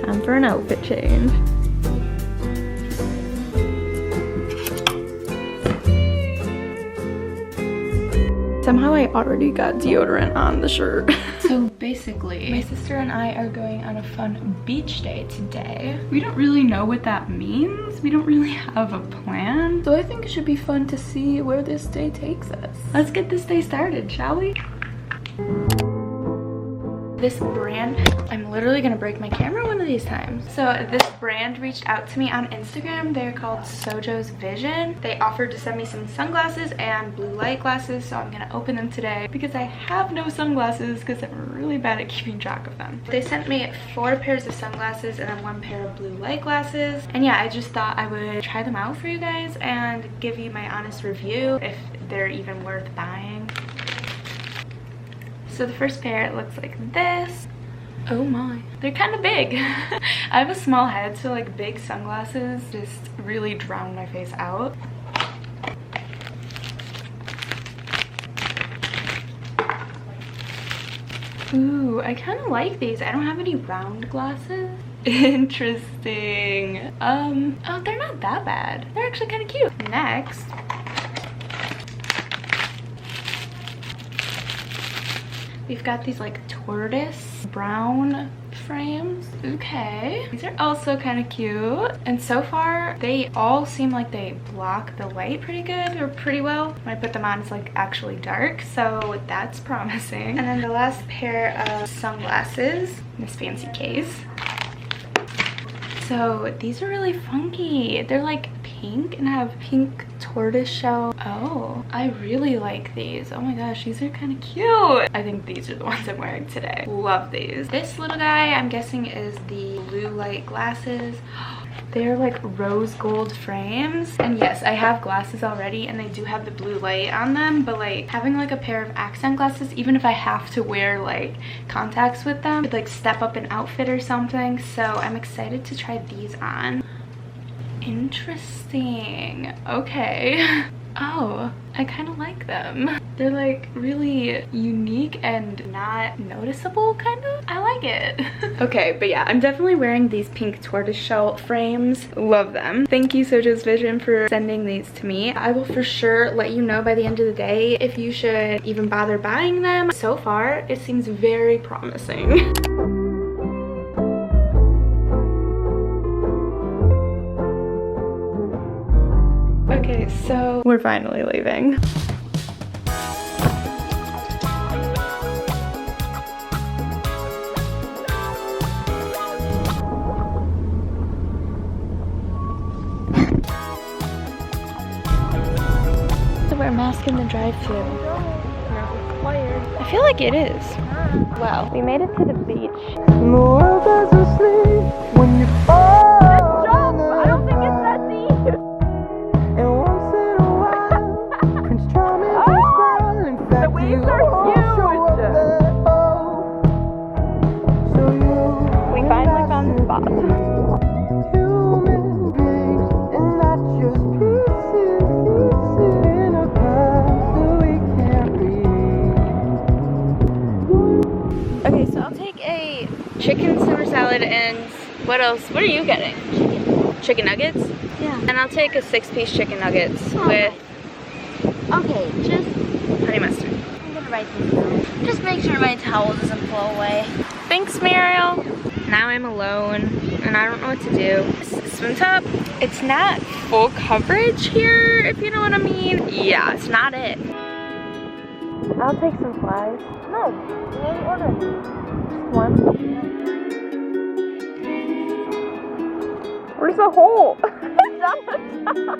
Time for an outfit change. Somehow I already got deodorant on the shirt. So basically, my sister and I are going on a fun beach day today. We don't really know what that means. We don't really have a plan. So I think it should be fun to see where this day takes us. Let's get this day started, shall we? This brand, I'm literally gonna break my camera one of these times. So this brand reached out to me on Instagram. They're called Sojo's Vision. They offered to send me some sunglasses and blue light glasses, so I'm gonna open them today because I have no sunglasses because I'm really bad at keeping track of them. They sent me 4 pairs of sunglasses and then 1 pair of blue light glasses. And yeah, I just thought I would try them out for you guys and give you my honest review if they're even worth buying. So the first pair looks like this. Oh my, they're kind of big. I have a small head, so like big sunglasses just really drown my face out. Ooh, I kind of like these. I don't have any round glasses. Interesting. Oh, they're not that bad. They're actually kind of cute. Next, we've got these like tortoise brown frames. Okay, these are also kind of cute, and so far they all seem like they block the light pretty good or pretty well. When I put them on, it's like actually dark, so that's promising. And then the last pair of sunglasses in this fancy case. So these are really funky. They're like pink and have pink tortoise shell. Oh, I really like these. Oh my gosh, these are kind of cute. I think these are the ones I'm wearing today. Love these. This little guy, I'm guessing, is the blue light glasses. They're like rose gold frames, and yes, I have glasses already and they do have the blue light on them, but like having like a pair of accent glasses, even if I have to wear like contacts with them, could like step up an outfit or something. So I'm excited to try these on. Interesting. Okay. Oh, I kind of like them. They're like really unique and not noticeable, kind of. I like it. Okay, but yeah, I'm definitely wearing these pink tortoiseshell frames. Love them. Thank you, Sojo's Vision, for sending these to me. I will for sure let you know by the end of the day if you should even bother buying them. So far, it seems very promising. Okay, so we're finally leaving. To wear a mask in the drive-thru. Not required. I feel like it is. Well, we made it to the beach. The world doesn't sleep when you fall. Let's jump! I don't think it's that deep. The waves are huge! We finally found the spot. Okay, so I'll take a chicken Caesar salad and what else? What are you getting? Chicken nuggets? Yeah. And I'll take a 6-piece chicken nuggets with... Okay, just... honey mustard. I'm gonna write this down. Just make sure my towel doesn't blow away. Thanks, Muriel. Now I'm alone and I don't know what to do. This swim top, it's not full coverage here, if you know what I mean. Yeah, it's not it. I'll take some flies. No, you already ordered. Just one. Where's the hole? It's on the top.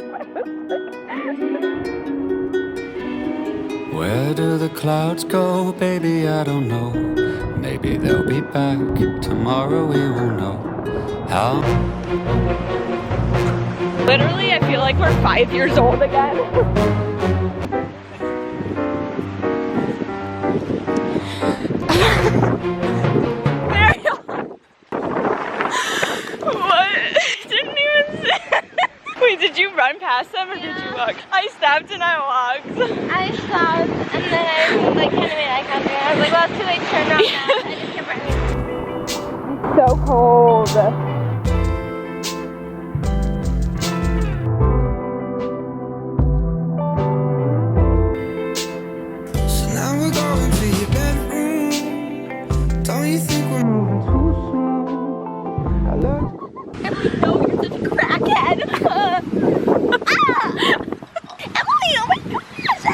Where do the clouds go, baby? I don't know. Maybe they'll be back tomorrow, we won't know how. Literally, I feel like we're 5 years old again. What? Didn't even say. Wait, did you run past them or did you walk? I stopped and I walked. I stopped and then I like kind of made eye contact. I was like, well, it's too late to turn around now. I just kept running. so cold. So now we're going to your bedroom. Don't you think we're moving too soon? I love Emily, no, you're such a crackhead. Emily, oh my gosh.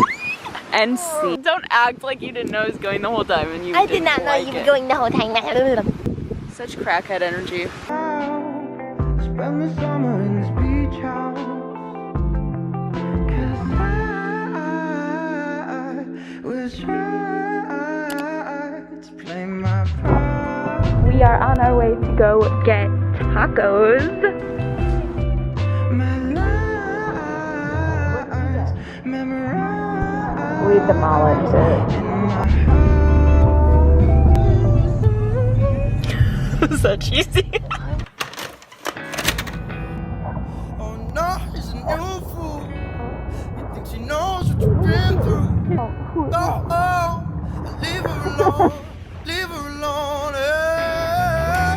And see. Don't act like you didn't know I was going the whole time and you I did not know like you were it. going the whole time. Such crackhead energy. spend the summer in this beach house. 'Cause I was trying to play my part. We are on our way to go get tacos. My lies memorized We demolished it. in my heart. So cheesy. Oh no, he's a new fool. He thinks he knows what you've been through. Oh, oh, leave her alone, leave her alone. Yeah.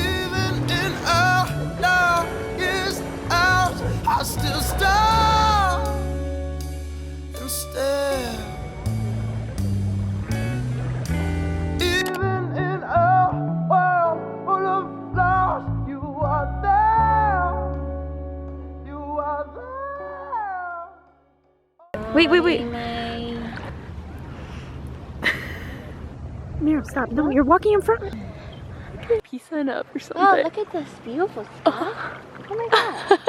Even in our darkest hours, I still stop and stare. Even in a world full of flaws, you are there. You are there. Wait. Miriam, stop. No, you're walking in front. Peace sign up or something. Oh, look at this beautiful stuff. Oh my god.